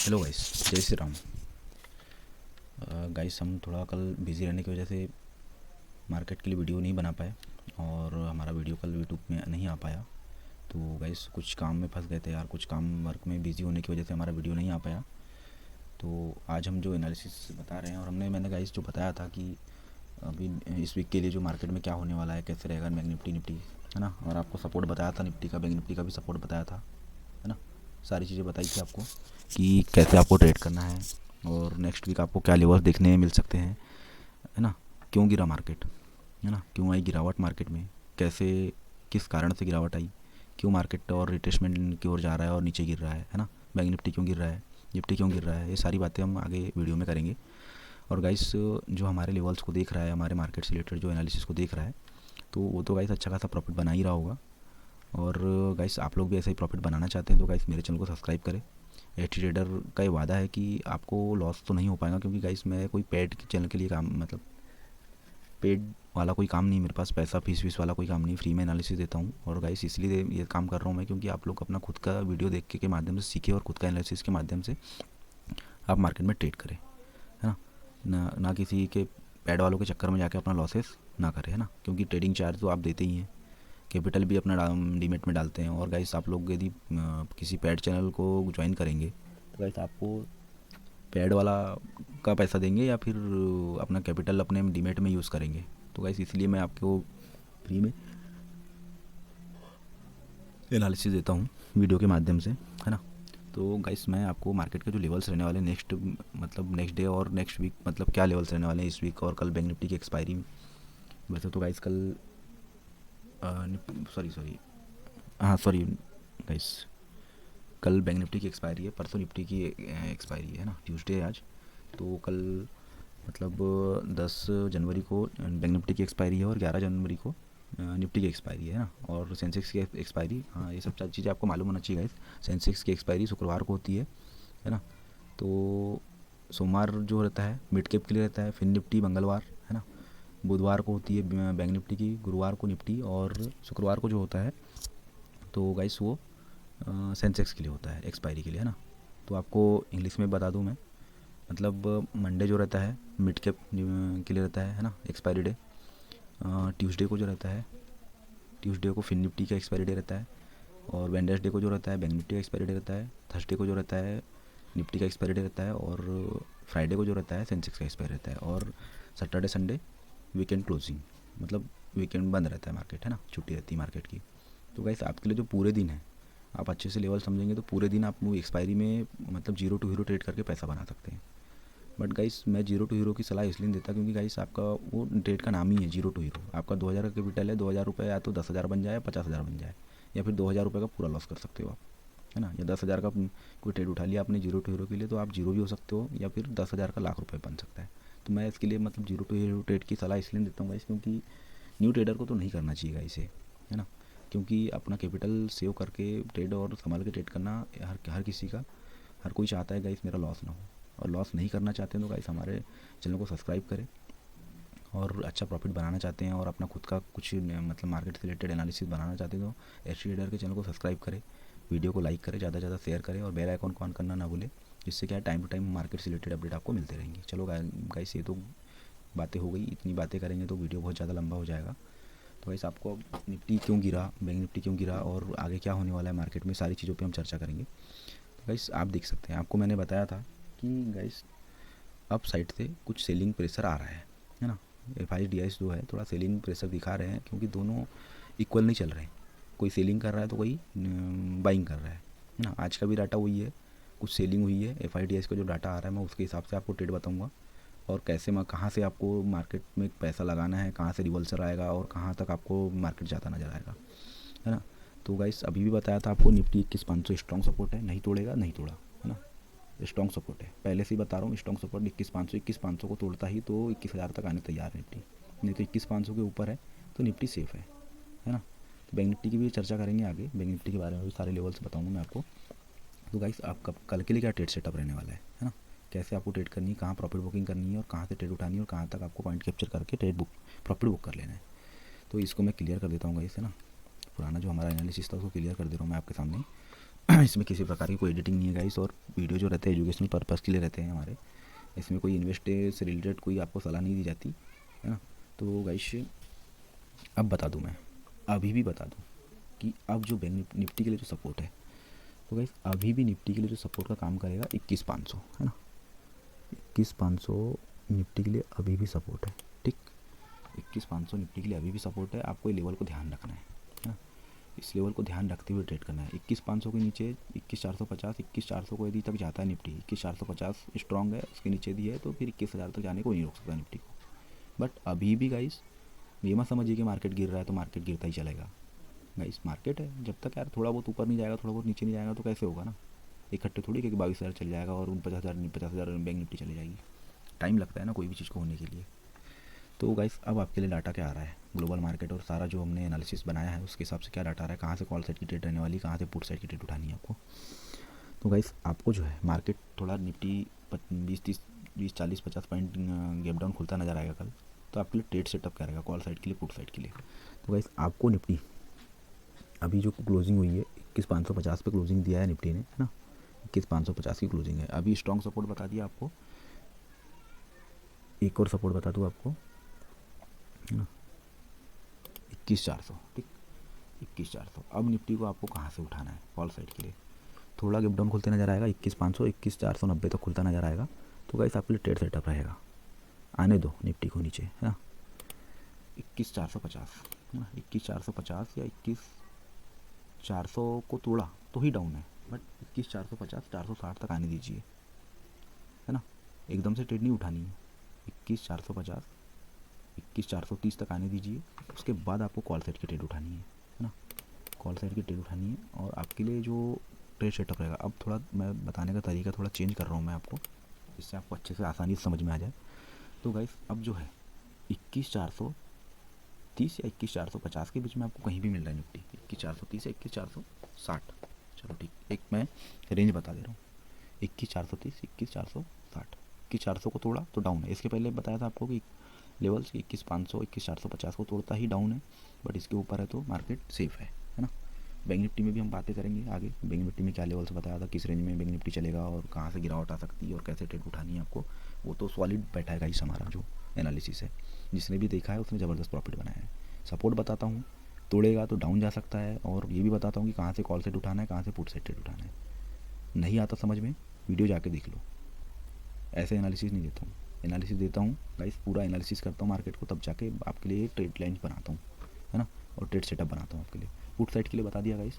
Hello guys, जय Shri Ram. Guys, हम थोड़ा कल बिज़ी रहने की वजह से मार्केट के लिए वीडियो नहीं बना पाए और हमारा वीडियो कल यूट्यूब में नहीं आ पाया। तो गाइस, कुछ काम में फंस गए थे यार, कुछ काम वर्क में बिज़ी होने की वजह से हमारा वीडियो नहीं आ पाया। तो आज हम जो एनालिसिस बता रहे हैं, और मैंने गाइस जो बताया था कि अभी इस वीक के लिए जो मार्केट में क्या होने वाला है, कैसे रहेगा बैंक निफ्टी है ना, और आपको सपोर्ट बताया था निफ्टी का, बैंक निफ्टी का भी सपोर्ट बताया था, है ना। सारी चीज़ें बताई थी आपको कि कैसे आपको ट्रेड करना है और नेक्स्ट वीक आपको क्या लेवल्स देखने मिल सकते हैं, है ना। क्यों गिरा मार्केट, है ना, क्यों आई गिरावट मार्केट में, कैसे, किस कारण से गिरावट आई, क्यों मार्केट और रिट्रेसमेंट की ओर जा रहा है और नीचे गिर रहा है ना। बैंक निफ्टी क्यों गिर रहा है, निफ्टी क्यों गिर रहा है, ये सारी बातें हम आगे वीडियो में करेंगे। और गाइस, जो हमारे लेवल्स को देख रहा है, हमारे मार्केट से रिलेटेड जो एनालिसिस को देख रहा है, तो वो तो गाइस अच्छा खासा प्रॉफिट बना ही रहा होगा। और गाइस, आप लोग भी ऐसा ही प्रॉफिट बनाना चाहते हैं तो गाइस मेरे चैनल को सब्सक्राइब करें। एच ट्रेडर का ये वादा है कि आपको लॉस तो नहीं हो पाएगा, क्योंकि गाइस मैं कोई पेड चैनल के लिए काम, मतलब पेड वाला कोई काम नहीं, मेरे पास पैसा फीस वाला कोई काम नहीं, फ्री में एनालिसिस देता हूँ। और गाइस, इसलिए ये काम कर रहा हूँ मैं, क्योंकि आप लोग अपना खुद का वीडियो देख के माध्यम से सीखे और खुद का एनालिसिस के माध्यम से आप मार्केट में ट्रेड करें, है ना। ना किसी के पैड वालों के चक्कर में जाके अपना लॉसेस ना करें, है ना, क्योंकि ट्रेडिंग चार्ज तो आप देते ही हैं, कैपिटल भी अपना डीमेट में डालते हैं। और गाइस, आप लोग यदि किसी पैड चैनल को ज्वाइन करेंगे तो गाइस आपको पैड वाला का पैसा देंगे या फिर अपना कैपिटल अपने डीमेट में यूज़ करेंगे। तो गाइस, इसलिए मैं आपको फ्री में एनालिसिस देता हूँ वीडियो के माध्यम से, है ना। तो गाइस, मैं आपको मार्केट के जो लेवल्स रहने वाले नेक्स्ट, मतलब नेक्स्ट डे और नेक्स्ट वीक, मतलब क्या लेवल्स रहने वाले हैं इस वीक और कल बैंक निफ्टी की एक्सपायरी। वैसे तो गाइस कल सॉरी हाँ सॉरी गाइस, कल बैंक निफ्टी की एक्सपायरी है, परसों निफ्टी की एक्सपायरी है ना, ट्यूसडे है आज। तो कल मतलब 10 जनवरी को बैंक निफ्टी की एक्सपायरी है और 11 जनवरी को निफ्टी की एक्सपायरी है ना। और सेंसेक्स की एक्सपायरी, हाँ ये सब चीज़ें आपको मालूम होना चाहिए गाइस। सेंसेक्स की एक्सपायरी शुक्रवार को होती है ना। तो सोमवार जो रहता है मिड कैप के लिए रहता है, फिर निफ्टी मंगलवार, है ना। बुधवार को होती है बैंक निफ्टी की, गुरुवार को निफ्टी, और शुक्रवार को जो होता है तो गाइस वो सेंसेक्स के लिए होता है एक्सपायरी के लिए, है ना। तो आपको इंग्लिश में बता दूं मैं, मतलब मंडे जो रहता है मिड कैप के लिए रहता है ना, एक्सपायरी डे। ट्यूसडे को जो रहता है, ट्यूसडे को फिन निफ्टी का एक्सपायरी डे रहता है। और वेडनेसडे को जो रहता है बैंक निफ्टी का एक्सपायरी डे रहता है। थर्सडे को जो रहता है निफ्टी का एक्सपायरी डे रहता है। और फ्राइडे को जो रहता है सेंसेक्स का एक्सपायरी रहता है। और सैटरडे संडे वीकेंड क्लोजिंग, मतलब वीकेंड बंद रहता है मार्केट, है ना, छुट्टी रहती है मार्केट की। तो गाइस, आपके लिए जो पूरे दिन है, आप अच्छे से लेवल समझेंगे तो पूरे दिन आप वो एक्सपायरी में मतलब जीरो टू हीरो ट्रेड करके पैसा बना सकते हैं। बट गाइस, मैं जीरो टू हीरो की सलाह इसलिए नहीं देता क्योंकि गाइस आपका वो ट्रेड का नाम ही है जीरो टू हीरो। आपका 2000 का कैपिटल है, 2000 रुपये या तो 10,000 बन जाए, 50,000 बन जाए, या फिर 2000 रुपये का पूरा लॉस कर सकते हो आप, है ना। या 10,000 का कोई ट्रेड उठा लिया आपने जीरो टू हीरो के लिए, तो आप जीरो भी हो सकते हो, या फिर 10,000 का लाख रुपये बन सकता है। तो मैं इसके लिए मतलब जीरो टू हीरो ट्रेड की सलाह इसलिए देता हूँ गाइस, क्योंकि न्यू ट्रेडर को तो नहीं करना चाहिए गाइस ये, है ना। क्योंकि अपना कैपिटल सेव करके ट्रेड और संभाल के ट्रेड करना हर किसी का, हर कोई चाहता है गाइस मेरा लॉस ना हो। और लॉस नहीं करना चाहते हैं तो गाइस हमारे चैनल को सब्सक्राइब करें। और अच्छा प्रॉफिट बनाना चाहते हैं और अपना खुद का कुछ मतलब मार्केट से रिलेटेड एनालिसिस बनाना चाहते हैं तो एच ट्रेडर के चैनल को सब्सक्राइब करें, वीडियो को लाइक करें, ज़्यादा से ज़्यादा शेयर करें और बेल आइकन को ऑन करना ना भूलें, जिससे क्या है टाइम टू टाइम मार्केट से रिलेटेड अपडेट आपको मिलते रहेंगे। चलो गाइस, ये तो बातें हो गई, इतनी बातें करेंगे तो वीडियो बहुत ज़्यादा लंबा हो जाएगा। तो गाइस, आपको अब निफ्टी क्यों गिरा, बैंक निफ्टी क्यों गिरा और आगे क्या होने वाला है मार्केट में, सारी चीज़ों पे हम चर्चा करेंगे। तो गाइस, आप देख सकते हैं, आपको मैंने बताया था कि गाइस अप साइड से कुछ सेलिंग प्रेशर आ रहा है ना। एफ आई डी एस जो है थोड़ा सेलिंग प्रेशर दिखा रहे हैं, क्योंकि दोनों इक्वल नहीं चल रहे हैं, कोई सेलिंग कर रहा है तो कोई बाइंग कर रहा है ना। आज का भी डाटा वही है, कुछ सेलिंग हुई है। एफ आई डी एस का जो डाटा आ रहा है मैं उसके हिसाब से आपको ट्रेड बताऊँगा, और कैसे कहाँ से आपको मार्केट में पैसा लगाना है, कहाँ से रिवर्सल आएगा और कहाँ तक आपको मार्केट जाता नजर आएगा, है ना। तो गाइस, अभी भी बताया था आपको निफ्टी 21,500 स्ट्रॉन्ग सपोर्ट है, नहीं तोड़ेगा, नहीं तोड़ा, है ना। स्ट्रॉन्ग सपोर्ट है, पहले से ही बता रहा हूँ, स्ट्रॉन्ग सपोर्ट 21,500 को तोड़ता ही तो 21,000 तक आने तैयार है निफ्टी, नहीं तो 21,500 के ऊपर है तो निफ्टी सेफ है ना। तो बैंक निफ्टी की भी चर्चा करेंगे आगे, बैंक निफ्टी के बारे में भी सारे लेवल्स बताऊँगा मैं आपको। तो गाइस, आप कल के लिए क्या ट्रेड सेटअप रहने वाला है ना, कैसे आपको ट्रेड करनी है, कहाँ प्रॉफिट बुकिंग करनी है और कहाँ से ट्रेड उठानी है और कहाँ तक आपको पॉइंट कैप्चर करके प्रॉफिट बुक कर लेना है। तो इसको मैं क्लियर कर देता हूँ गाइस, है ना। पुराना जो हमारा एनालिसिस था उसको क्लियर कर दे रहा हूँ मैं आपके सामने। इसमें किसी प्रकार की कोई एडिटिंग नहीं है गाइस, और वीडियो जो रहते हैं एजुकेशनल पर्पज़ के लिए रहते हैं हमारे। इसमें कोई इन्वेस्ट से रिलेटेड कोई आपको सलाह नहीं दी जाती है ना। तो गाइस अब बता दूं मैं, अभी भी बता दूं कि अब जो बैंक निफ्टी के लिए जो सपोर्ट है, तो गाइस अभी भी निफ्टी के लिए जो सपोर्ट का काम करेगा 21,500 है ना। 21,500 निफ्टी के लिए अभी भी सपोर्ट है, ठीक। 21,500 निफ्टी के लिए अभी भी सपोर्ट है। आपको ये लेवल को ध्यान रखना है ना, इस लेवल को ध्यान रखते हुए ट्रेड करना है। 21,500 के नीचे 21,450, 21,400 को यदि तक जाता है निफ्टी, 21,450 स्ट्रॉन्ग है, उसके नीचे भी है तो फिर 21,000 तक जाने को नहीं रोक सकता निफ्टी को। बट अभी भी गाइस ये मत समझिए कि मार्केट गिर रहा है तो मार्केट गिरता ही चलेगा। गाइस मार्केट है, जब तक यार थोड़ा बहुत ऊपर नहीं जाएगा, थोड़ा बहुत नीचे नहीं जाएगा तो कैसे होगा ना। इकट्ठे थोड़ी क्योंकि 22,000 चल जाएगा और 50,000 बैंक निफ्टी चली जाएगी। टाइम लगता है ना कोई भी चीज़ को होने के लिए। तो गाइस अब आपके लिए डाटा क्या आ रहा है, ग्लोबल मार्केट और सारा जो हमने एनालिसिस बनाया है उसके हिसाब से क्या डाटा आ रहा है, कहाँ से कॉल साइड की ट्रेड रहने वाली, कहाँ से पुट साइड की ट्रेड उठानी है आपको। तो गाइस आपको जो है मार्केट थोड़ा निफ्टी 20-40-50 पॉइंट गैप डाउन खुलता नजर आएगा कल, तो आपके लिए ट्रेड सेटअप क्या रहेगा, कॉल साइड के लिए पुट साइड के लिए। तो गाइस आपको निफ्टी अभी जो क्लोजिंग हुई है 21,550 पे क्लोजिंग दिया है निफ्टी ने, है ना। 21,550 की क्लोजिंग है। अभी स्ट्रॉन्ग सपोर्ट बता दिया आपको, एक और सपोर्ट बता दूँ आपको, है ना, 21,400, ठीक। 21,400। अब निफ्टी को आपको कहाँ से उठाना है कॉल साइड के लिए, थोड़ा गैप डाउन खुलते नजर आएगा 21,500, 21,490 तक खुलता नजर आएगा। तो गाइस आपके लिए ट्रेड सेटअप रहेगा, आने दो निफ्टी को नीचे, है ना। 21,450 है ना, 21,450 या 21,400 को तोड़ा तो ही डाउन है, बट 21,450 460 तक आने दीजिए, है ना। एकदम से ट्रेड नहीं उठानी है। 21,450 21,430 तक आने दीजिए, उसके बाद आपको कॉल साइड की ट्रेड उठानी है ना। कॉल साइड की ट्रेड उठानी है और आपके लिए जो ट्रेड सेटअप रहेगा, अब थोड़ा मैं बताने का तरीका थोड़ा चेंज कर रहा हूँ मैं आपको, जिससे आपको अच्छे से आसानी से समझ में आ जाए। तो गाइस अब जो है 21,430 या 21,450 के बीच में आपको कहीं भी मिल रहा है निफ्टी, 21,430 या 21,460, चलो ठीक, एक मैं रेंज बता दे रहा हूँ, 21,430 21,460। 21,400 को तोड़ा तो डाउन है। इसके पहले बताया था आपको कि लेवल्स 21,500 21,450 को तोड़ता ही डाउन है, बट इसके ऊपर है तो मार्केट सेफ है ना। बैंक निफ्टी में भी हम बातें करेंगे आगे, बैंक निफ्टी में क्या लेवल्स बताया था, किस रेंज में बैंक निफ्टी चलेगा और कहाँ से गिरावट आ सकती है और कैसे ट्रेड उठानी है आपको, वो तो सॉलिड बैठा है गाइस हमारा जो एनालिसिस है। जिसने भी देखा है उसने ज़बरदस्त प्रॉफिट बनाया है। सपोर्ट बताता हूँ, तोड़ेगा तो डाउन जा सकता है, और ये भी बताता हूँ कि कहाँ से कॉल सेट उठाना है, कहाँ से पुट सेट ट्रेड उठाना है। नहीं आता समझ में, वीडियो जाके देख लो। ऐसे एनालिसिस नहीं देता हूँ, एनालिसिस देता हूँ गाइस, पूरा एनालिसिस करता हूँ मार्केट को, तब जाके आपके लिए ट्रेड लाइन बनाता हूँ, है ना, और ट्रेड सेटअप बनाता हूँ आपके लिए। पुट साइड के लिए बता दिया गाइस,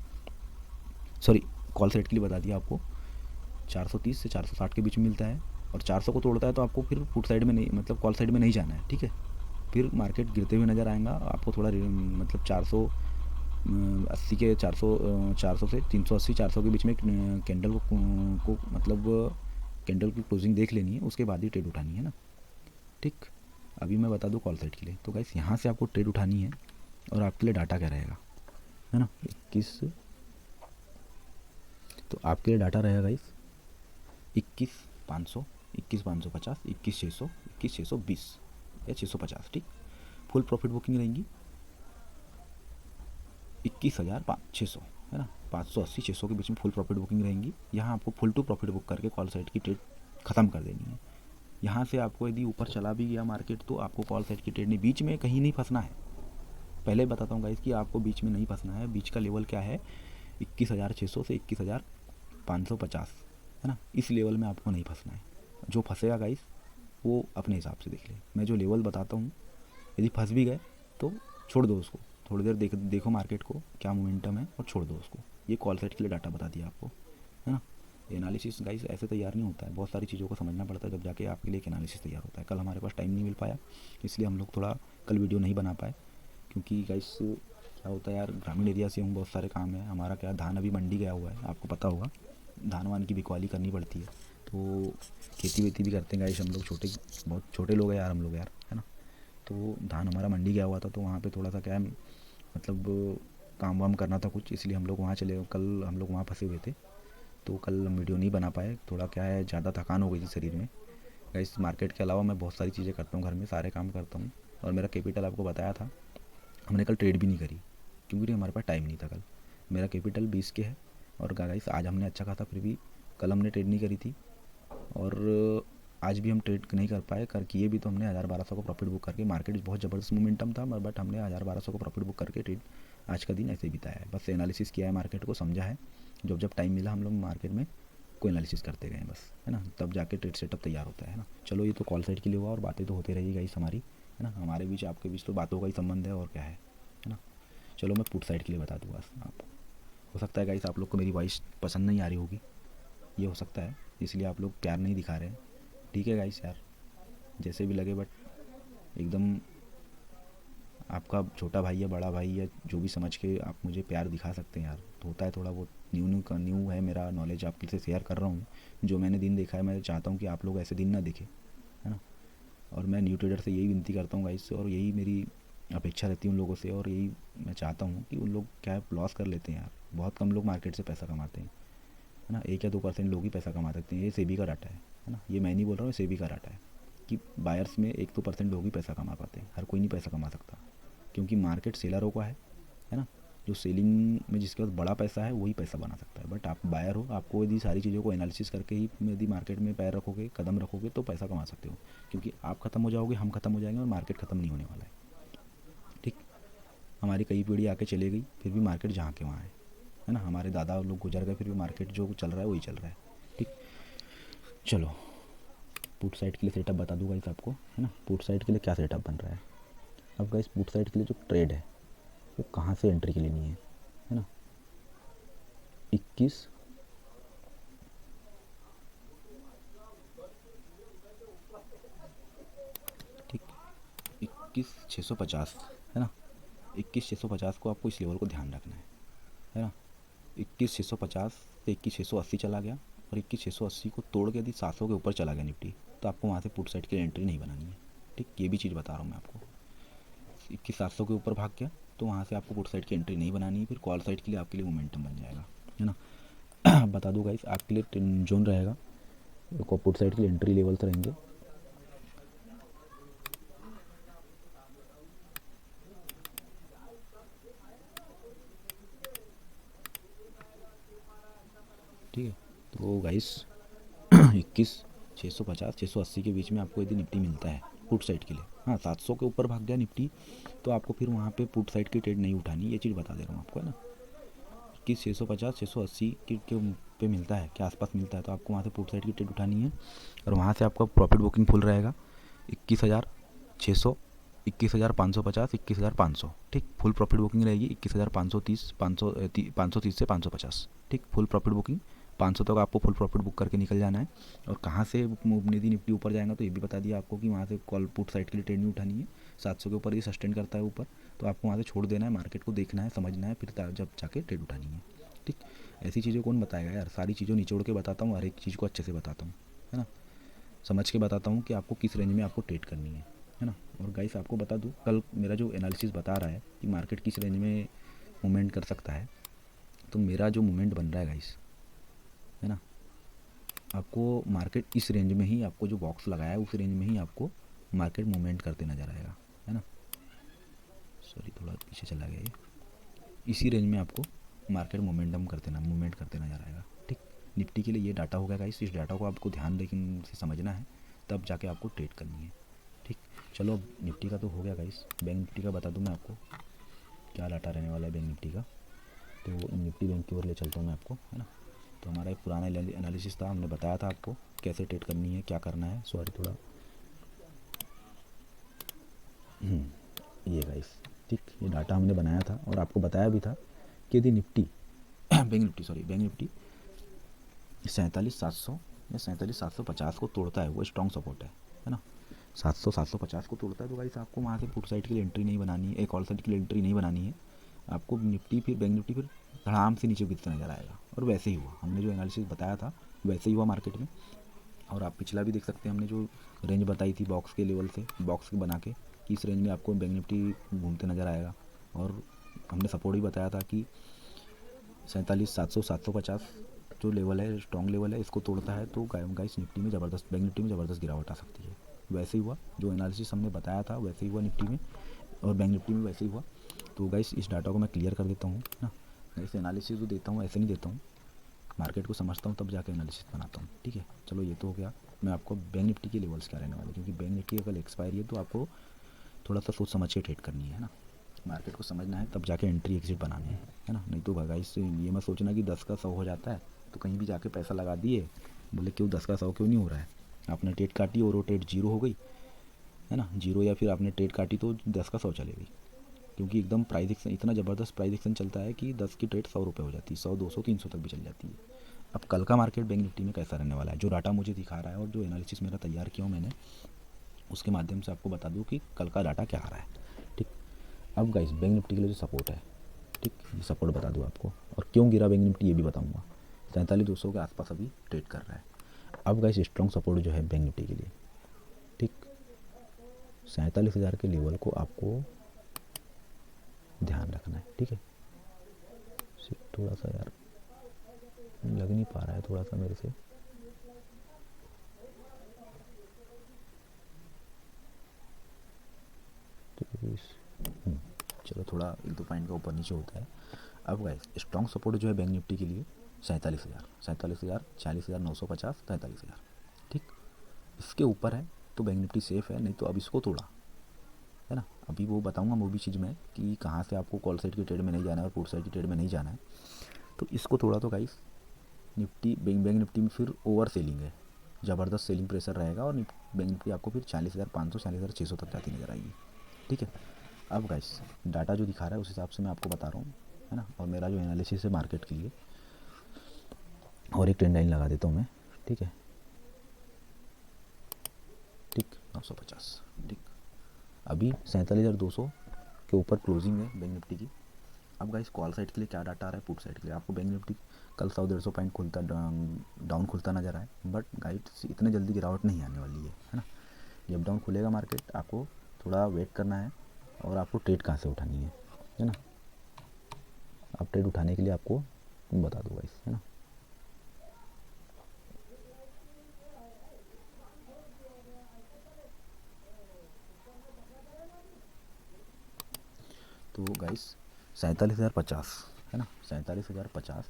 सॉरी कॉल साइड के लिए बता दिया आपको, 430 से 460 के बीच में मिलता है, और 400 को तोड़ता है तो आपको फिर पुट साइड में नहीं, मतलब कॉल साइड में नहीं जाना है, ठीक है। फिर मार्केट गिरते हुए नज़र आएगा आपको, थोड़ा मतलब 480 के 400 से 380 400 के बीच में कैंडल को मतलब कैंडल की क्लोजिंग देख लेनी है, उसके बाद ही ट्रेड उठानी है ना, ठीक। अभी मैं बता दूँ कॉल साइड के लिए, तो गाइस यहाँ से आपको ट्रेड उठानी है और आपके लिए डाटा क्या रहेगा, है ना, 21, तो आपके लिए डाटा रहेगा गाइस 21,500 21,550 21,600 21,620 या 650, ठीक। फुल प्रॉफिट बुकिंग रहेंगी 21,600, है ना, 580 600 के बीच में फुल प्रॉफिट बुकिंग रहेंगी। यहाँ आपको फुल टू प्रॉफिट बुक करके कॉल साइड की ट्रेड ख़त्म कर देनी है। यहाँ से आपको यदि ऊपर चला भी गया मार्केट तो आपको कॉल साइड की ट्रेड नहीं, बीच में कहीं नहीं फंसना है। पहले बताता हूँ गाइस कि आपको बीच में नहीं फंसना है। बीच का लेवल क्या है, 21,600 से 21,550, है ना, इस लेवल में आपको नहीं फंसना है। जो फंसेगा गाइस वो अपने हिसाब से देख ले। मैं जो लेवल बताता हूँ यदि फंस भी गए तो छोड़ दो उसको, थोड़ी देर देखो मार्केट को क्या मोमेंटम है और छोड़ दो उसको। ये कॉल साइड के लिए डाटा बता दिया आपको, है ना। एनालिसिस गाइस ऐसे तैयार नहीं होता है, बहुत सारी चीज़ों को समझना पड़ता है जब जाके आपके लिए एक एनालिसिस तैयार होता है। कल हमारे पास टाइम नहीं मिल पाया, इसलिए हम लोग थोड़ा कल वीडियो नहीं बना पाए, क्योंकि गाइस क्या होता है यार, ग्रामीण एरिया से हम, बहुत सारे काम है हमारा। क्या धान अभी मंडी गया हुआ है, आपको पता होगा, धान वान की बिकवाली करनी पड़ती है, तो खेती वेती भी करते हैं गाइस हम लोग, छोटे बहुत छोटे लोग हैं यार हम लोग यार, है ना। तो धान हमारा मंडी गया हुआ था, तो वहाँ पे थोड़ा सा क्या है, मतलब काम वाम करना था कुछ, इसलिए हम लोग वहाँ चले, कल हम लोग वहाँ फंसे हुए थे, तो कल हम वीडियो नहीं बना पाए। थोड़ा क्या है, ज़्यादा थकान हो गई थी शरीर में। गाइस मार्केट के अलावा मैं बहुत सारी चीज़ें करता हूँ घर में, सारे काम करता हूँ, और मेरा कैपिटल आपको बताया था। हमने कल ट्रेड भी नहीं करी क्योंकि हमारे पास टाइम नहीं था कल। मेरा कैपिटल 20 के है और गाइस आज हमने अच्छा खासा फिर भी कल हमने ट्रेड नहीं करी थी, और आज भी हम ट्रेड नहीं कर पाए, कर किए भी तो हमने 1000-1200 का प्रॉफिट बुक करके, मार्केट बहुत ज़बरदस्त मोमेंटम था, बट हमने 1000-1200 का प्रॉफिट बुक करके ट्रेड आज का दिन ऐसे ही बिताया है। बस एनालिसिस किया है, मार्केट को समझा है, जब जब टाइम मिला हम लोग मार्केट में को एनालिसिस करते गए बस, है ना, तब जाके ट्रेड सेटअप तैयार होता है ना। चलो ये तो कॉल साइड के लिए हुआ, और बातें तो होती रहेगी गाइस हमारी, है ना, हमारे बीच आपके बीच तो बातों का ही संबंध है और क्या है ना। चलो मैं पुट साइड के लिए बता दूँगा आपको। हो सकता है गाइस आप लोग को मेरी वॉइस पसंद नहीं आ रही होगी, ये हो सकता है, इसलिए आप लोग प्यार नहीं दिखा रहे हैं। ठीक है गाइस यार, जैसे भी लगे, बट एकदम आपका छोटा भाई या बड़ा भाई या जो भी समझ के आप मुझे प्यार दिखा सकते हैं यार। तो होता है थोड़ा बहुत, न्यू है मेरा नॉलेज, आपके से शेयर कर रहा हूँ जो मैंने दिन देखा है। मैं चाहता हूँ कि आप लोग ऐसे दिन ना देखें, है ना। और मैं न्यू ट्रेडर से यही विनती करता हूँ गाइस, और यही मेरी अपेक्षा रहती है उन लोगों से, और यही मैं चाहता हूँ कि उन लोग क्या लॉस कर लेते हैं यार। बहुत कम लोग मार्केट से पैसा कमाते हैं, है ना, 1 या 2% लोग ही पैसा कमा सकते हैं। ये सेबी का डाटा है ना, ये मैं नहीं बोल रहा हूँ, सेबी का डाटा है कि बायर्स में 1-2% लोग ही पैसा कमा पाते हैं, हर कोई नहीं पैसा कमा सकता, क्योंकि मार्केट सेलरों का है ना। जो सेलिंग में जिसके पास बड़ा पैसा है वही पैसा बना सकता है, बट आप बायर हो, आपको यदि सारी चीज़ों को एनालिसिस करके ही यदि मार्केट में पैर रखोगे, कदम रखोगे, तो पैसा कमा सकते हो, क्योंकि आप ख़त्म हो जाओगे, हम ख़त्म हो जाएंगे, और मार्केट ख़त्म नहीं होने वाला है। ठीक, हमारी कई पीढ़ी आके चले गई, फिर भी मार्केट जहाँ के वहाँ है ना। हमारे दादा लोग गुजर गए, फिर भी मार्केट जो चल रहा है वही चल रहा है। ठीक, चलो पुट साइड के लिए सेटअप बता दूंगा इस आपको, है ना। पुट साइड के लिए क्या सेटअप बन रहा है अब गाइस। पुट साइड के लिए जो ट्रेड है वो कहाँ से एंट्री के लिए नहीं है ना। 21 ठीक, 21,650 है ना। 21,650 को आपको इस लेवल को ध्यान रखना है ना। 21,650 से 21,680 चला गया, और 21,680 को तोड़ के यदि 700 के ऊपर चला गया निफ्टी, तो आपको वहाँ से पुट साइड के लिए एंट्री नहीं बनानी है। ठीक, ये भी चीज़ बता रहा हूँ मैं आपको। 21,700 के ऊपर भाग गया तो वहाँ से आपको पुट साइड की एंट्री नहीं बनानी है, फिर कॉल साइड के लिए आपके लिए मोमेंटम बन जाएगा, है ना। बता दूँ गाइस, आपके लिए जोन रहेगा, पुट साइड के लिए एंट्री लेवल्स रहेंगे। ठीक है, तो गाइस 21,650 680 के बीच में आपको यदि निफ्टी मिलता है पुट साइड के लिए, हाँ 700 के ऊपर भाग गया निफ्टी, तो आपको फिर वहाँ पे पुट साइड की ट्रेड नहीं उठानी, ये चीज़ बता दे रहा हूँ आपको, है ना। कि 650 680 के पे मिलता है, के आसपास मिलता है, तो आपको वहाँ से पुट साइड की ट्रेड उठानी है, और वहाँ से आपका प्रॉफिट बुकिंग फुल रहेगा 21,600, 21,550, 21,500। ठीक, फुल प्रॉफिट बुकिंग रहेगी 21,530, 530 से 550। ठीक, फुल प्रॉफिट बुकिंग 500 तक आपको फुल प्रॉफिट बुक करके निकल जाना है। और कहाँ से यदि निफ्टी ऊपर जाएगा तो ये भी बता दिया आपको कि वहाँ से कॉल पुट साइड के लिए ट्रेड नहीं उठानी है। 700 के ऊपर ये सस्टेन करता है ऊपर, तो आपको वहाँ से छोड़ देना है, मार्केट को देखना है, समझना है, फिर जब जाके ट्रेड उठानी है। ठीक, ऐसी चीज़ें कौन बताएगा यार, सारी चीज़ों निचोड़ के बताता हूँ, हर एक चीज़ को अच्छे से बताता हूँ, है ना। समझ के बताता हूँ कि आपको किस रेंज में आपको ट्रेड करनी है ना। और गाइस आपको बता दूँ, कल मेरा जो एनालिसिस बता रहा है कि मार्केट किस रेंज में मूवमेंट कर सकता है, तो मेरा जो मूवमेंट बन रहा है गाइस, है ना, आपको मार्केट इस रेंज में ही, आपको जो बॉक्स लगाया है उस रेंज में ही आपको मार्केट मूवमेंट करते नज़र आएगा, है ना। सॉरी थोड़ा पीछे चला गया ये, इसी रेंज में आपको मार्केट मूवमेंट करते नजर आएगा। ठीक, निफ्टी के लिए ये डाटा होगा गाइस, इस डाटा को आपको ध्यान लेकिन से समझना है, तब जाके आपको ट्रेड करनी है। ठीक, चलो अब निफ्टी का तो हो गया गाइस, बैंक निफ्टी का बता दूँ मैं आपको क्या डाटा रहने वाला है बैंक निफ्टी का। तो निफ्टी बैंक की ओर ले चलता हूँ मैं आपको, है ना। तो हमारा एक पुराना एनालिसिस था, हमने बताया था आपको कैसे ट्रेड करनी है, क्या करना है। सॉरी थोड़ा ये गाइस, ठीक, ये डाटा हमने बनाया था और आपको बताया भी था कि यदि निफ्टी बैंक निफ्टी 47,700 या 47,750 को तोड़ता है, वो स्ट्रॉन्ग सपोर्ट है ना। 700 750 को तोड़ता है तो गाइस आपको वहाँ से पुट साइड के लिए एंट्री नहीं बनानी है, एक ऑल साइड के लिए एंट्री नहीं बनानी है। आपको निफ्टी फिर बैंक निफ्टी फिर धड़ाम से नीचे गिरता नजर आएगा, और वैसे ही हुआ, हमने जो एनालिसिस बताया था वैसे ही हुआ मार्केट में। और आप पिछला भी देख सकते हैं, हमने जो रेंज बताई थी बॉक्स के लेवल से, बॉक्स बना के कि इस रेंज में आपको बैंक निफ्टी घूमते नज़र आएगा। और हमने सपोर्ट भी बताया था कि 47,700 750 जो लेवल है, स्ट्रॉन्ग लेवल है, इसको तोड़ता है तो गाइस निफ्टी में ज़बरदस्त, बैंक निफ्टी में ज़बरदस्त गिरावट आ सकती है। वैसे ही हुआ, जो एनालिसिस हमने बताया था वैसे ही हुआ निफ्टी में, और बैंक निफ्टी में वैसे ही हुआ। तो गाइस इस डाटा को मैं क्लियर कर देता हूँ ना, गाइस एनालिसिस जो देता हूँ ऐसे नहीं देता हूँ, मार्केट को समझता हूँ तब जाके एनालिसिस बनाता हूँ, ठीक है। चलो ये तो हो गया। मैं आपको बैंक निफ्टी के लेवल्स क्या रहने वाले, क्योंकि बैंक निफ्टी अगर एक्सपायरी है तो आपको थोड़ा सा सोच समझ के ट्रेड करनी है ना। मार्केट को समझना है तब जाके एंट्री एग्जिट बनाने हैं, है ना। नहीं तो भगाई से ये मत सोचना कि 10 का 100 हो जाता है तो कहीं भी जाके पैसा लगा दिए, बोले क्यों 10 का 100 क्यों नहीं हो रहा है। आपने ट्रेड काटी और वो ट्रेड जीरो हो गई, है ना, जीरो, या फिर आपने ट्रेड काटी तो 10 का 100 चले गई, क्योंकि एकदम प्राइस एक्शन, इतना ज़बरदस्त प्राइस एक्शन चलता है कि 10 की ट्रेड 100 रुपये हो जाती है, 100, 200, 300 तक भी चल जाती है। अब कल का मार्केट बैंक निफ्टी में कैसा रहने वाला है, जो डाटा मुझे दिखा रहा है और जो एनालिसिस मेरा तैयार किया हूँ मैंने, उसके माध्यम से आपको बता दूँ कि कल का डाटा क्या आ रहा है, ठीक। अब गाइस बैंक निफ्टी के लिए जो सपोर्ट है, ठीक, ये सपोर्ट बता दूँ आपको, और क्यों गिरा बैंक निफ्टी ये भी बताऊँगा। 47,200 के आसपास अभी ट्रेड कर रहा है। अब गाइस स्ट्रॉन्ग सपोर्ट जो है बैंक निफ्टी के लिए, ठीक, 47,000 के लेवल को आपको ध्यान रखना है, ठीक है। थोड़ा सा यार लग नहीं पा रहा है थोड़ा सा मेरे से, चलो थोड़ा 1-2 पॉइंट का ऊपर नीचे होता है। अब गाइस स्ट्रॉन्ग सपोर्ट जो है बैंक निफ्टी के लिए 47,000, 47,000, 40,950, 43,000, ठीक। इसके ऊपर है तो बैंक निफ्टी सेफ है, नहीं तो अब इसको तोड़ा, है ना। अभी वो बताऊंगा वो भी चीज़ में कि कहाँ से आपको कॉल साइड की ट्रेड में नहीं जाना है और पुट साइड की ट्रेड में नहीं जाना है। तो इसको तोड़ा तो गाइस निफ्टी बैंक निफ्टी में फिर ओवर सेलिंग है, ज़बरदस्त सेलिंग प्रेशर रहेगा और बैंक निफ्टी आपको फिर 40,500, 40,600 तक जाती नजर आएगी, ठीक है। अब गाइस डाटा जो दिखा रहा है उस हिसाब से मैं आपको बता रहा हूँ, है ना। और मेरा जो एनालिसिस है मार्केट के लिए, और एक ट्रेंड लाइन लगा देता हूँ मैं, ठीक है, ठीक, 950, ठीक। अभी 47,200 के ऊपर क्लोजिंग है बैंक निफ्टी की। अब गाइस कॉल साइड के लिए क्या डाटा आ रहा है, पुट साइड के लिए आपको बैंक निफ्टी कल 100-150 पॉइंट खुलता डाउन खुलता नजर आए, बट गाइस इतने जल्दी गिरावट नहीं आने वाली है ना। जब डाउन खुलेगा मार्केट आपको थोड़ा वेट करना है, और आपको ट्रेड कहाँ से उठानी है ना। आप ट्रेड उठाने के लिए आपको बता दूँ गाइस, है ना। तो गाइस 47,050, है ना, 47,050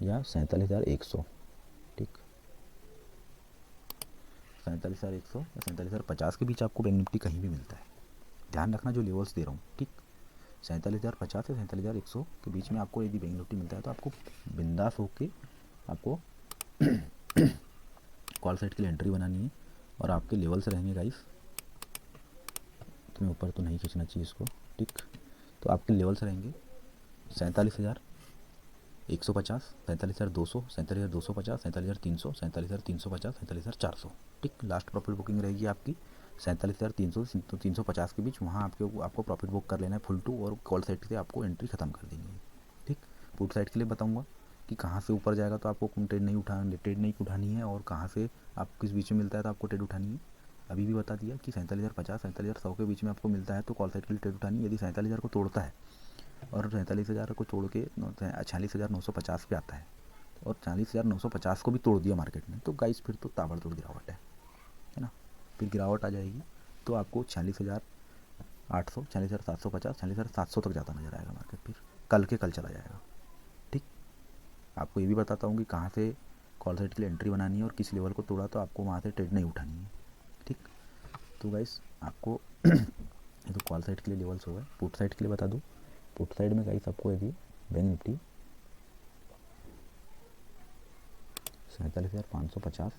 या 47,100, ठीक, 47,100 या 47,050 के बीच आपको बैंक निफ्टी कहीं भी मिलता है। ध्यान रखना जो लेवल्स दे रहा हूँ, ठीक, 47,050 या 47,100 के बीच में आपको यदि बैंक निफ्टी मिलता है तो आपको बिंदास होके आपको कॉल साइड के लिए एंट्री बनानी है। और आपके लेवल्स रहेंगे गाइस, तुम्हें ऊपर तो नहीं खींचना चाहिए इसको, ठीक। तो आपके लेवल्स रहेंगे 47,150, 47,200, 47,250, 47,300, 47,350, 47,400, ठीक। लास्ट प्रॉफिट बुकिंग रहेगी आपकी 47,300 तो 350 के बीच, वहाँ आपको प्रॉफिट बुक कर लेना है फुल टू, और कॉल साइड से आपको एंट्री ख़त्म कर देनी है, ठीक। पुट साइड के लिए बताऊँगा कि कहाँ से ऊपर जाएगा तो आपको ट्रेड नहीं उठानी है, और कहाँ से आप किस बीच में मिलता है तो आपको ट्रेड उठानी है। अभी भी बता दिया कि 47,050, 47,100 के बीच में आपको मिलता है तो कॉल साइड के लिए ट्रेड उठानी है। यदि 47,000 को तोड़ता है और 47,000 को तोड़ के 46,950 पे आता है, और 40,950 को भी तोड़ दिया मार्केट ने, तो गाइस फिर तो ताबड़तोड़ गिरावट है ना। फिर गिरावट आ जाएगी तो आपको 46,800, 46,750, 46,700 तक जाता नजर आएगा मार्केट, फिर कल के कल चला जाएगा, ठीक। आपको ये भी बताता हूँ कि कहाँ से कॉल साइड के लिए एंट्री बनानी है, और किस लेवल को तोड़ा तो आपको वहाँ से ट्रेड नहीं उठानी है, ठीक। तो गाइस आपको ये तो कॉल साइड के लिए लेवल्स हो गए। पुट साइड के लिए बता दूँ, पुट साइड में गाइस आपको यदि बैंक निफ्टी 47,550,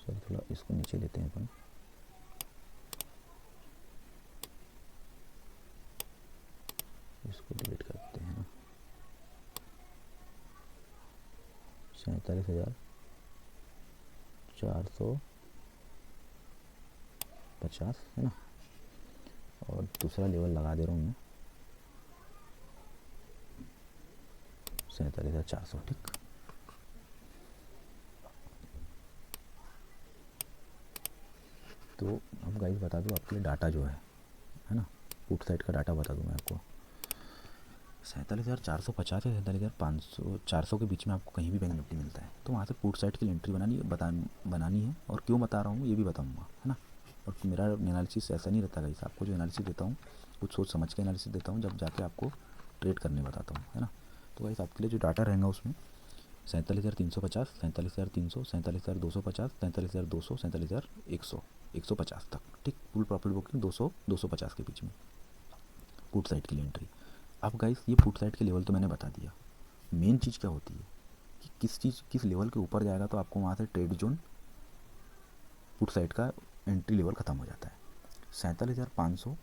सर थोड़ा इसको नीचे लेते हैं अपन, इसको डिलीट करते हैं ना, 47,450, है ना। और दूसरा लेवल लगा दे रहा हूँ मैं 47,400, ठीक। तो अब गाइस बता दूँ आपके लिए डाटा जो है ना, पुट साइड का डाटा बता दूँ मैं आपको। 47,450 या 47,500, 400 के बीच में आपको कहीं भी बैंक निफ्टी मिलता है तो वहाँ से पुट साइड की एंट्री बनानी है। और क्यों बता रहा हूँ ये भी बताऊँगा, है ना। और मेरा एनालिसिस ऐसा नहीं रहता गाइस, आपको जो एनालिसिस देता हूँ कुछ सोच समझ के एनालिसिस देता हूँ, जब जाके आपको ट्रेड करने बताता हूँ, है ना। तो गाइस आपके लिए जो डाटा रहेगा उसमें 47,350, 47,300, 47,250, 47,200, 47,100, 150 तक, ठीक। फुल प्रॉफिट बुकिंग 200 250 के बीच में पुट साइड के लिए एंट्री। अब गाइस ये पुट साइड के लेवल तो मैंने बता दिया। मेन चीज़ क्या होती है कि किस लेवल के ऊपर जाएगा तो आपको वहाँ से ट्रेड जोन पुट साइड का एंट्री लेवल ख़त्म हो जाता है। 47,500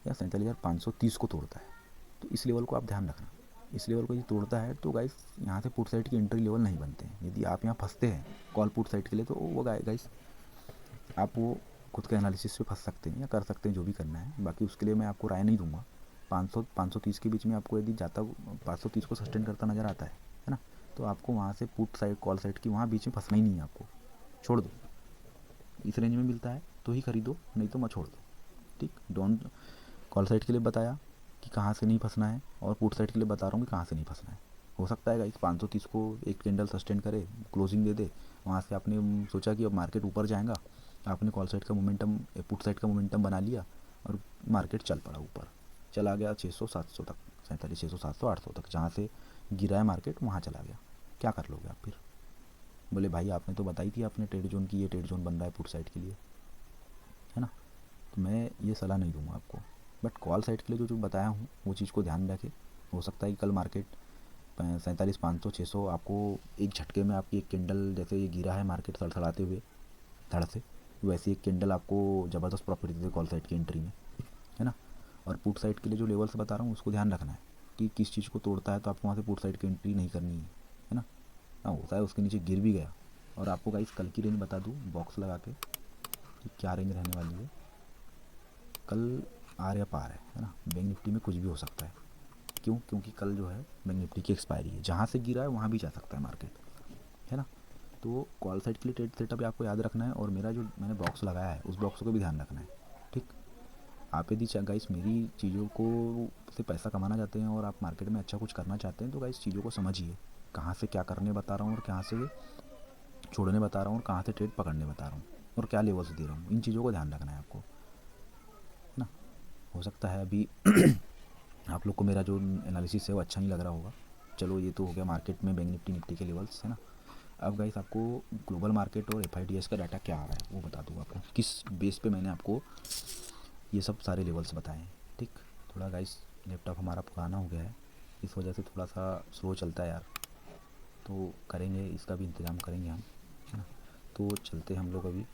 या 47,530 को तोड़ता है, तो इस लेवल को आप ध्यान रखना। इस लेवल को ये तोड़ता है तो गाइस यहाँ से पुट साइड की एंट्री लेवल नहीं बनते हैं। यदि आप यहाँ फंसते हैं कॉल पुट साइड के लिए, तो वो गाइस आप वो खुद के एनालिसिस पे फंस सकते हैं या कर सकते हैं जो भी करना है। बाकी उसके लिए मैं आपको राय नहीं दूंगा। 530 के बीच में आपको यदि जाता 530 को सस्टेन करता नज़र आता है ना, तो आपको वहाँ से पुट साइड कॉल साइड की वहाँ बीच में फंसना ही नहीं है, आपको छोड़ दो। इस रेंज में मिलता है तो ही खरीदो, नहीं तो मत छोड़ दो, ठीक। डोंट कॉल साइड के लिए बताया कि कहाँ से नहीं फंसना है, और पुट साइड के लिए बता रहा हूँ कि कहाँ से नहीं फंसना है। हो सकता है गाइस 530 को एक कैंडल सस्टेन करे, क्लोजिंग दे दे, वहाँ से आपने सोचा कि अब मार्केट ऊपर जाएगा, आपने कॉल साइड का मोमेंटम पुट साइड का मोमेंटम बना लिया और मार्केट चल पड़ा ऊपर, चला गया 600-700 तक, 4700-600-700-800 तक, जहाँ से गिरा है मार्केट वहाँ चला गया। क्या कर लोगे आप फिर? बोले भाई आपने तो बताई थी आपने ट्रेड जोन की, ये ट्रेड जोन बन रहा है पुट साइड के लिए, है ना। तो मैं ये सलाह नहीं दूंगा आपको। बट कॉल साइड के लिए जो बताया हूँ वो चीज़ को ध्यान रखें। हो सकता है कि कल मार्केट 47,500-600 आपको एक झटके में, आपकी एक कैंडल जैसे ये गिरा है मार्केट सड़सड़ाते हुए धड़ से, वैसे एक कैंडल आपको ज़बरदस्त प्रॉफिट देते कॉल साइड की एंट्री में, है ना। और पुट साइड के लिए जो लेवल्स बता रहा हूँ उसको ध्यान रखना है कि किस चीज़ को तोड़ता है तो आपको वहाँ से पुट साइड की एंट्री नहीं करनी है ना। हाँ, होता है उसके नीचे गिर भी गया। और आपको गाइस कल की रेंज बता दूँ बॉक्स लगा के कि क्या रेंज रहने वाली है। कल आर या पार है ना। बैंक निफ्टी में कुछ भी हो सकता है। क्यों? क्योंकि कल जो है बैंक निफ्टी की एक्सपायरी है, जहाँ से गिरा है वहाँ भी जा सकता है मार्केट, है ना। तो कॉल साइड के लिए ट्रेड सेटअप आपको याद रखना है, और मेरा जो मैंने बॉक्स लगाया है उस बॉक्स को भी ध्यान रखना है, ठीक। आप यदि गाइस मेरी चीज़ों को से पैसा कमाना चाहते हैं और आप मार्केट में अच्छा कुछ करना चाहते हैं, तो गाइस चीज़ों को समझिए, कहाँ से क्या करने बता रहा हूँ और कहाँ से छोड़ने बता रहा हूँ और कहाँ से ट्रेड पकड़ने बता रहा हूँ और क्या लेवल्स दे रहा हूँ। इन चीज़ों को ध्यान रखना है आपको, है ना। हो सकता है अभी आप लोग को मेरा जो एनालिसिस है वो अच्छा नहीं लग रहा होगा। चलो ये तो हो गया मार्केट में बैंक निफ्टी के लेवल्स, है ना। अब गाइस आपको ग्लोबल मार्केट और एफआईडीएस का डाटा क्या आ रहा है वो बता दूँ आपको, किस बेस पे मैंने आपको ये सब सारे लेवल्स बताए हैं, ठीक। थोड़ा गाइस लैपटॉप हमारा पुराना हो गया है, इस वजह से थोड़ा सा स्लो चलता है यार, तो करेंगे इसका भी इंतज़ाम करेंगे हम, है ना। तो चलते हम लोग अभी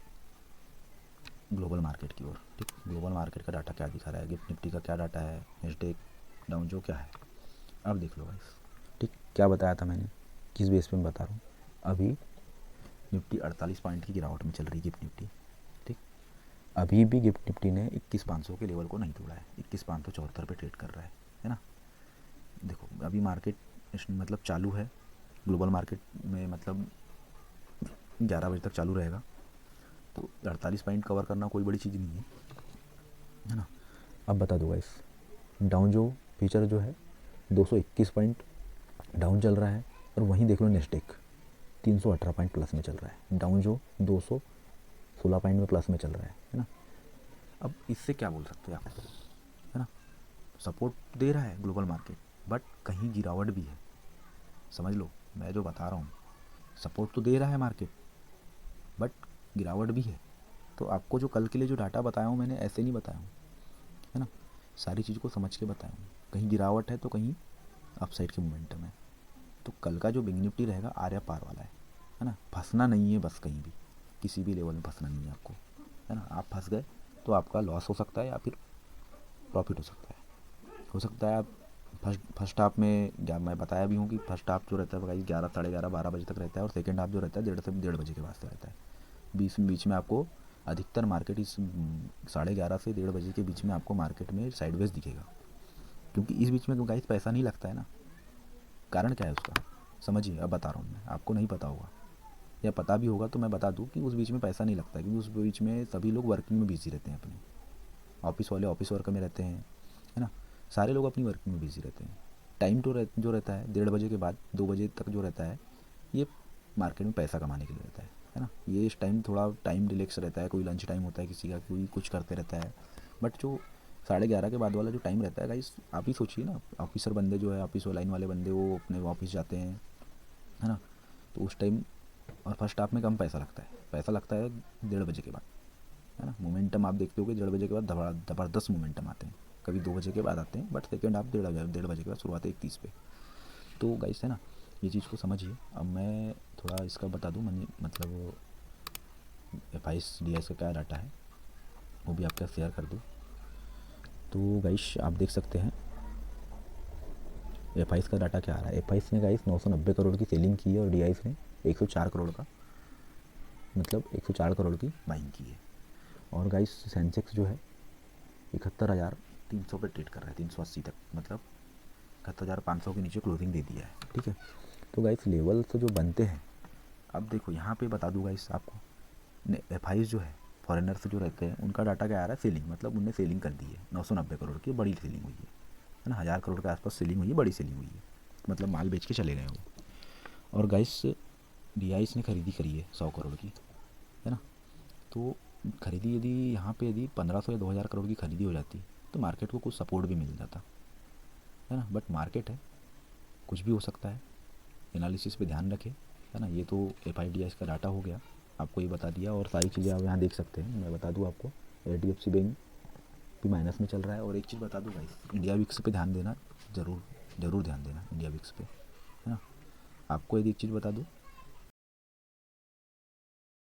ग्लोबल मार्केट की ओर, ठीक। ग्लोबल मार्केट का डाटा क्या दिखा रहा है, गिफ्ट निफ्टी का क्या डाटा है, नेस्डेक डाउन जो क्या है, अब देख लो गाइस, ठीक। क्या बताया था मैंने, किस बेस पे मैं बता रहा हूँ। अभी निफ्टी 48 पॉइंट की गिरावट में चल रही है गिफ्ट निफ्टी, ठीक। अभी भी गिफ्ट निफ्टी ने 21,500 के लेवल को नहीं तोड़ा है, 21,574 पे ट्रेड कर रहा है ना। देखो अभी मार्केट मतलब चालू है, ग्लोबल मार्केट में मतलब 11 बजे तक चालू रहेगा, तो 48 पॉइंट कवर करना कोई बड़ी चीज़ नहीं है ना। अब बता दो गाइस, डाउन जो फीचर जो है 221 पॉइंट डाउन चल रहा है, और वहीं देख लो नेस्डेक 318 पॉइंट प्लस में चल रहा है, डाउन जो 216 पॉइंट में प्लस में चल रहा है ना। अब इससे क्या बोल सकते हैं आप, है ना। सपोर्ट दे रहा है ग्लोबल मार्केट, बट कहीं गिरावट भी है, समझ लो मैं जो बता रहा हूँ। सपोर्ट तो दे रहा है मार्केट, बट गिरावट भी है। तो आपको जो कल के लिए जो डाटा बताया हूँ मैंने ऐसे नहीं बताया हूँ, है ना। सारी चीज़ को समझ के बताया हूँ, कहीं गिरावट है तो कहीं अपसाइड के मोमेंटम है। तो कल का जो बैंक निफ्टी रहेगा आर या पार वाला है ना। फंसना नहीं है बस, कहीं भी किसी भी लेवल में फंसना नहीं है आपको, है ना। आप फंस गए तो आपका लॉस हो सकता है या फिर प्रॉफिट हो सकता है। हो सकता है आप फर्स्ट हाफ में मैं बताया भी हूँ कि फर्स्ट हाफ जो रहता है भाई 11, 11:30, 12 बजे तक रहता है, और सेकेंड हाफ जो रहता है 1:30 बजे के बाद से रहता है। बीच में आपको अधिकतर मार्केट इस 11:30 से 1:30 बजे के बीच में आपको मार्केट में साइडवेज दिखेगा, क्योंकि इस बीच में गाइस पैसा नहीं लगता है ना। कारण क्या है उसका, समझिए। अब बता रहा हूँ मैं, आपको नहीं पता होगा या पता भी होगा तो मैं बता दूँ कि उस बीच में पैसा नहीं लगता है, क्योंकि उस बीच में सभी लोग वर्किंग में बिजी रहते हैं, अपने ऑफिस वाले ऑफिस वर्क में रहते हैं, है ना। सारे लोग अपनी वर्किंग में बिजी रहते हैं। टाइम तो जो रहता है 1:30 बजे के बाद 2 बजे तक जो रहता है, ये मार्केट में पैसा कमाने के लिए रहता है ना। ये इस टाइम थोड़ा टाइम रिलैक्स रहता है, कोई लंच टाइम होता है किसी का, कोई कुछ करते रहता है। बट जो 11:30 के बाद वाला जो टाइम रहता है गाइस, आप ही सोचिए ना, ऑफिसर बंदे जो है, ऑफिस लाइन वाले बंदे, वो अपने ऑफिस जाते हैं, है ना। तो उस टाइम, और फर्स्ट हाफ में कम पैसा लगता है 1:30 बजे के बाद, है ना। मोमेंटम आप देखते हो कि 1:30 बजे के बाद ज़बरदस्त मोमेंटम आते हैं, कभी 2 बजे के बाद आते हैं, बट सेकेंड हाफ 1:30 बजे के बाद शुरुआत है 1:30 पे। तो गाइस है ना, ये चीज़ को समझिए। अब मैं थोड़ा इसका बता दूँ, मतलब FIS DIS का क्या डाटा है वो भी आपके साथ शेयर कर दूँ। तो गाइस आप देख सकते हैं FIS का डाटा क्या आ रहा है। FIS ने गाइस 990 करोड़ की सेलिंग की है, और DIS ने 104 करोड़ का, मतलब 104 करोड़ की बाइंग की है। और गाइस सेंसेक्स जो है 71,300 पे ट्रेड कर रहा है, 380 तक, मतलब 71,500 के नीचे क्लोजिंग दे दिया है, ठीक है। तो गाइस लेवल्स जो बनते हैं, अब देखो यहाँ पे बता दूँ गाइस आपको, FIS जो है फॉरेनर्स जो रहते हैं उनका डाटा क्या आ रहा है, सेलिंग, मतलब उनने सेलिंग कर दी है 990 करोड़ की, बड़ी सेलिंग हुई है ना, 1,000 करोड़ के आसपास सेलिंग हुई है, बड़ी सेलिंग हुई है, मतलब माल बेच के चले गए वो। और गाइस DIS ने खरीदी करी है 100 करोड़ की, है ना। तो खरीदी यदि यहाँ पे यदि 1,500 या 2,000 करोड़ की खरीदी हो जाती तो मार्केट को कुछ सपोर्ट भी मिल जाता, है ना। बट मार्केट है, कुछ भी हो सकता है, एनालिसिस पे ध्यान रखें, है ना। ये तो FIDIS का डाटा हो गया, आपको ये बता दिया, और सारी चीज़ें आप यहाँ देख सकते हैं। मैं बता दूँ आपको, HDFC बैंक भी माइनस में चल रहा है। और एक चीज़ बता दूँ भाई, इंडिया विक्स पे ध्यान देना, ज़रूर ध्यान देना इंडिया विक्स पे, है ना। आपको यदि एक चीज़ बता दूँ,